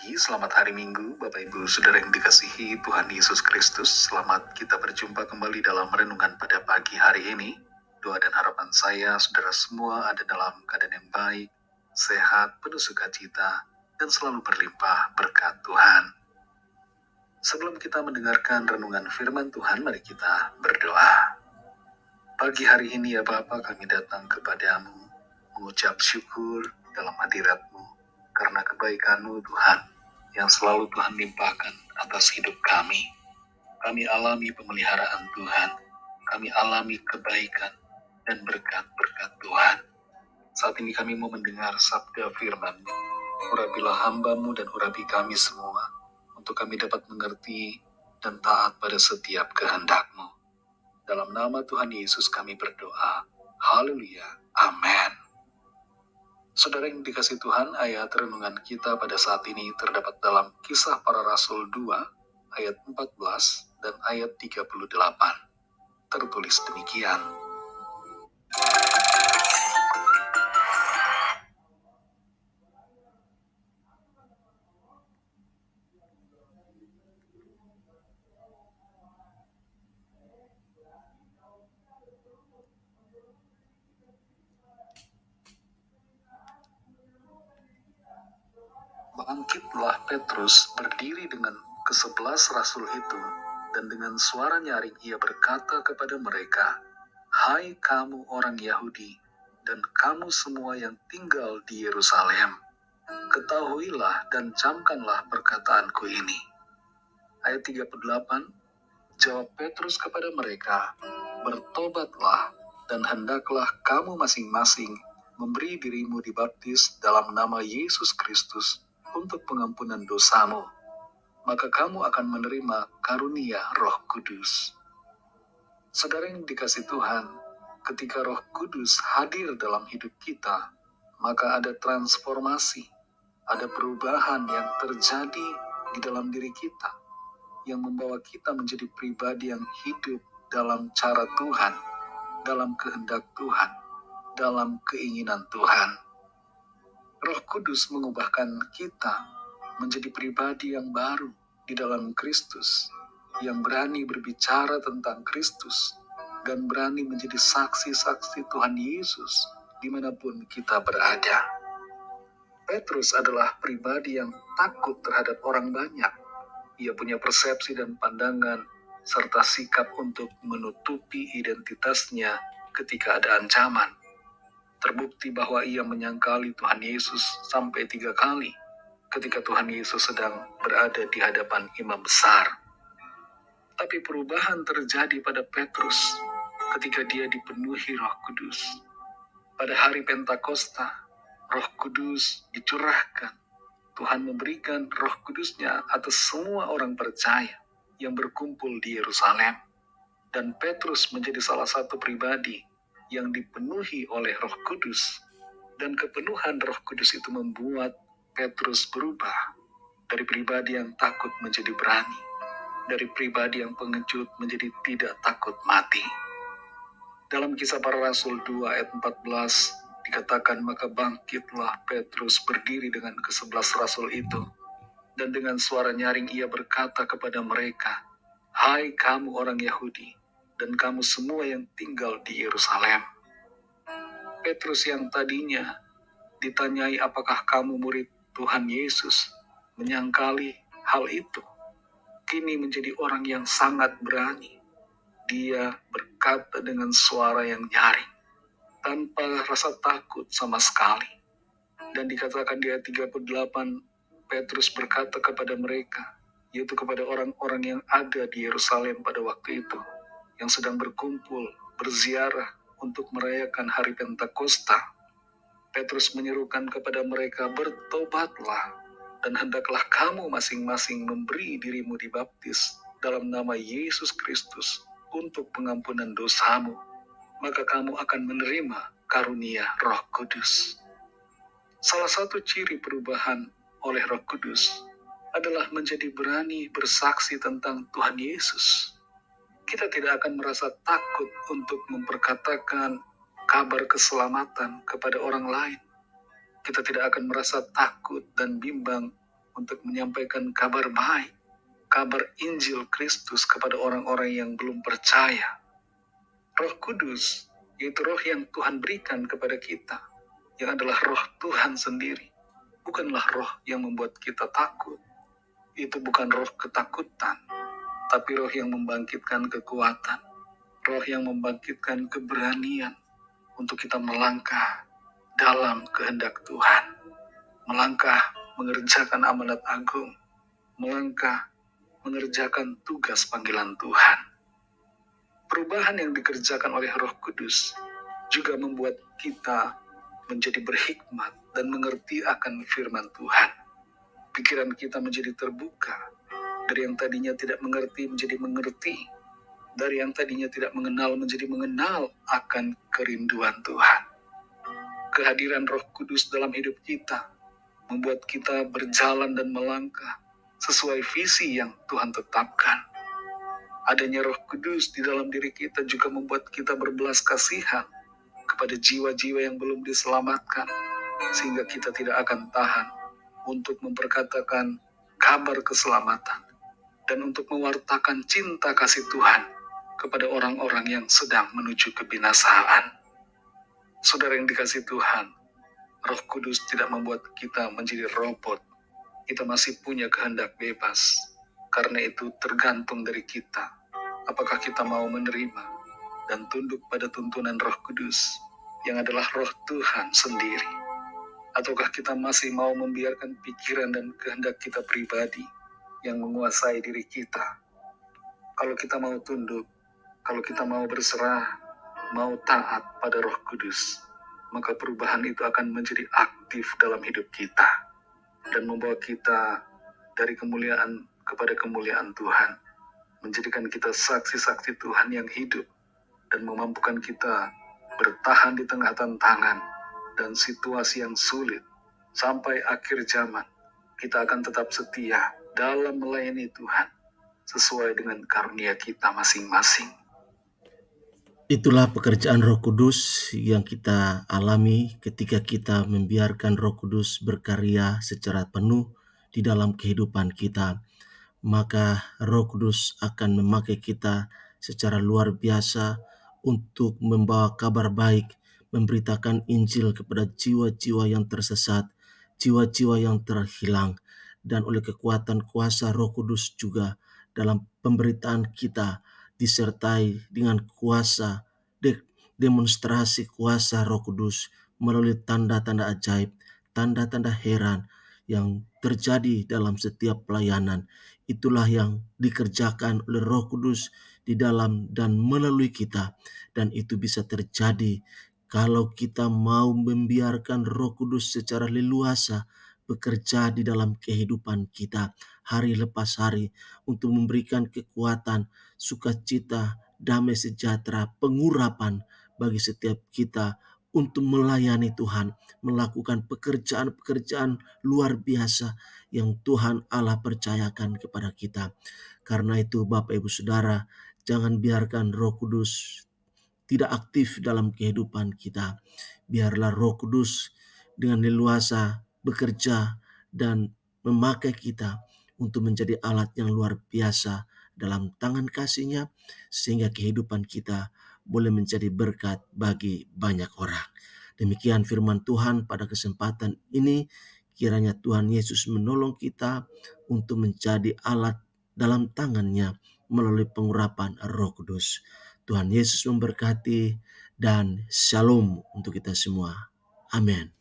pagi, selamat hari Minggu, Bapak Ibu Saudara yang dikasihi Tuhan Yesus Kristus. Selamat kita berjumpa kembali dalam renungan pada pagi hari ini. Doa dan harapan saya, saudara semua ada dalam keadaan yang baik, sehat, penuh sukacita, dan selalu berlimpah berkat Tuhan. Sebelum kita mendengarkan renungan firman Tuhan, mari kita berdoa. Pagi hari ini ya Bapa, kami datang kepadamu, mengucap syukur dalam hadirat-Mu, karena kebaikan-Mu Tuhan, yang selalu Tuhan limpahkan atas hidup kami. Kami alami pemeliharaan Tuhan, kami alami kebaikan dan berkat-berkat Tuhan. Saat ini kami mau mendengar sabda firman-Mu. Urapilah hamba-Mu dan urapi kami semua, untuk kami dapat mengerti dan taat pada setiap kehendak-Mu. Dalam nama Tuhan Yesus kami berdoa. Haleluya. Amin. Saudara yang dikasihi Tuhan, ayat renungan kita pada saat ini terdapat dalam Kisah Para Rasul 2, ayat 14 dan ayat 38. Tertulis demikian. Bangkitlah Petrus berdiri dengan ke-11 rasul itu, dan dengan suara nyaring ia berkata kepada mereka, "Hai kamu orang Yahudi, dan kamu semua yang tinggal di Yerusalem, ketahuilah dan camkanlah perkataanku ini." Ayat 38, jawab Petrus kepada mereka, "Bertobatlah, dan hendaklah kamu masing-masing memberi dirimu dibaptis dalam nama Yesus Kristus untuk pengampunan dosamu. Maka kamu akan menerima karunia Roh Kudus." Saudara yang dikasihi Tuhan, ketika Roh Kudus hadir dalam hidup kita, maka ada transformasi, ada perubahan yang terjadi di dalam diri kita, yang membawa kita menjadi pribadi yang hidup dalam cara Tuhan, dalam kehendak Tuhan, dalam keinginan Tuhan. Roh Kudus mengubahkan kita menjadi pribadi yang baru di dalam Kristus, yang berani berbicara tentang Kristus, dan berani menjadi saksi-saksi Tuhan Yesus dimanapun kita berada. Petrus adalah pribadi yang takut terhadap orang banyak. Ia punya persepsi dan pandangan, serta sikap untuk menutupi identitasnya ketika ada ancaman. Terbukti bahwa ia menyangkali Tuhan Yesus sampai 3 kali ketika Tuhan Yesus sedang berada di hadapan imam besar. Tapi perubahan terjadi pada Petrus ketika dia dipenuhi Roh Kudus. Pada hari Pentakosta, Roh Kudus dicurahkan. Tuhan memberikan Roh Kudus-Nya atas semua orang percaya yang berkumpul di Yerusalem. Dan Petrus menjadi salah satu pribadi yang dipenuhi oleh Roh Kudus, dan kepenuhan Roh Kudus itu membuat Petrus berubah dari pribadi yang takut menjadi berani, dari pribadi yang pengecut menjadi tidak takut mati. Dalam Kisah Para Rasul 2 ayat 14 dikatakan, maka bangkitlah Petrus berdiri dengan ke-11 rasul itu, dan dengan suara nyaring ia berkata kepada mereka, "Hai kamu orang Yahudi, dan kamu semua yang tinggal di Yerusalem." Petrus yang tadinya ditanyai apakah kamu murid Tuhan Yesus, menyangkali hal itu, kini menjadi orang yang sangat berani. Dia berkata dengan suara yang nyaring, tanpa rasa takut sama sekali. Dan dikatakan di ayat 38, Petrus berkata kepada mereka, yaitu kepada orang-orang yang ada di Yerusalem pada waktu itu, yang sedang berkumpul, berziarah untuk merayakan hari Pentakosta. Petrus menyerukan kepada mereka, "Bertobatlah, dan hendaklah kamu masing-masing memberi dirimu dibaptis dalam nama Yesus Kristus untuk pengampunan dosamu. Maka kamu akan menerima karunia Roh Kudus." Salah satu ciri perubahan oleh Roh Kudus adalah menjadi berani bersaksi tentang Tuhan Yesus. Kita tidak akan merasa takut untuk memperkatakan kabar keselamatan kepada orang lain. Kita tidak akan merasa takut dan bimbang untuk menyampaikan kabar baik, kabar Injil Kristus kepada orang-orang yang belum percaya. Roh Kudus, yaitu roh yang Tuhan berikan kepada kita, yang adalah roh Tuhan sendiri, bukanlah roh yang membuat kita takut. Itu bukan roh ketakutan, tapi roh yang membangkitkan kekuatan, roh yang membangkitkan keberanian untuk kita melangkah dalam kehendak Tuhan, melangkah mengerjakan amanat agung, melangkah mengerjakan tugas panggilan Tuhan. Perubahan yang dikerjakan oleh Roh Kudus juga membuat kita menjadi berhikmat dan mengerti akan firman Tuhan. Pikiran kita menjadi terbuka, dari yang tadinya tidak mengerti menjadi mengerti, dari yang tadinya tidak mengenal menjadi mengenal akan kerinduan Tuhan. Kehadiran Roh Kudus dalam hidup kita membuat kita berjalan dan melangkah sesuai visi yang Tuhan tetapkan. Adanya Roh Kudus di dalam diri kita juga membuat kita berbelas kasihan kepada jiwa-jiwa yang belum diselamatkan, sehingga kita tidak akan tahan untuk memperkatakan kabar keselamatan dan untuk mewartakan cinta kasih Tuhan kepada orang-orang yang sedang menuju kebinasaan. Saudara yang dikasihi Tuhan, Roh Kudus tidak membuat kita menjadi robot. Kita masih punya kehendak bebas. Karena itu tergantung dari kita. Apakah kita mau menerima dan tunduk pada tuntunan Roh Kudus yang adalah Roh Tuhan sendiri? Ataukah kita masih mau membiarkan pikiran dan kehendak kita pribadi yang menguasai diri kita? Kalau kita mau tunduk, kalau kita mau berserah, mau taat pada Roh Kudus, maka perubahan itu akan menjadi aktif dalam hidup kita dan membawa kita dari kemuliaan kepada kemuliaan Tuhan, menjadikan kita saksi-saksi Tuhan yang hidup dan memampukan kita bertahan di tengah tantangan dan situasi yang sulit. Sampai akhir zaman, kita akan tetap setia dalam melayani Tuhan sesuai dengan karunia kita masing-masing. Itulah pekerjaan Roh Kudus yang kita alami ketika kita membiarkan Roh Kudus berkarya secara penuh di dalam kehidupan kita. Maka Roh Kudus akan memakai kita secara luar biasa untuk membawa kabar baik, memberitakan Injil kepada jiwa-jiwa yang tersesat, jiwa-jiwa yang terhilang, dan oleh kekuatan kuasa Roh Kudus juga dalam pemberitaan kita disertai dengan kuasa demonstrasi kuasa Roh Kudus melalui tanda-tanda ajaib, tanda-tanda heran yang terjadi dalam setiap pelayanan. Itulah yang dikerjakan oleh Roh Kudus di dalam dan melalui kita, dan itu bisa terjadi kalau kita mau membiarkan Roh Kudus secara leluasa bekerja di dalam kehidupan kita hari lepas hari untuk memberikan kekuatan, sukacita, damai sejahtera, pengurapan bagi setiap kita untuk melayani Tuhan, melakukan pekerjaan-pekerjaan luar biasa yang Tuhan Allah percayakan kepada kita. Karena itu Bapak Ibu Saudara, jangan biarkan Roh Kudus tidak aktif dalam kehidupan kita. Biarlah Roh Kudus dengan leluasa bekerja dan memakai kita untuk menjadi alat yang luar biasa dalam tangan kasih-Nya, sehingga kehidupan kita boleh menjadi berkat bagi banyak orang. Demikian firman Tuhan pada kesempatan ini. Kiranya Tuhan Yesus menolong kita untuk menjadi alat dalam tangan-Nya melalui pengurapan Roh Kudus. Tuhan Yesus memberkati dan shalom untuk kita semua. Amin.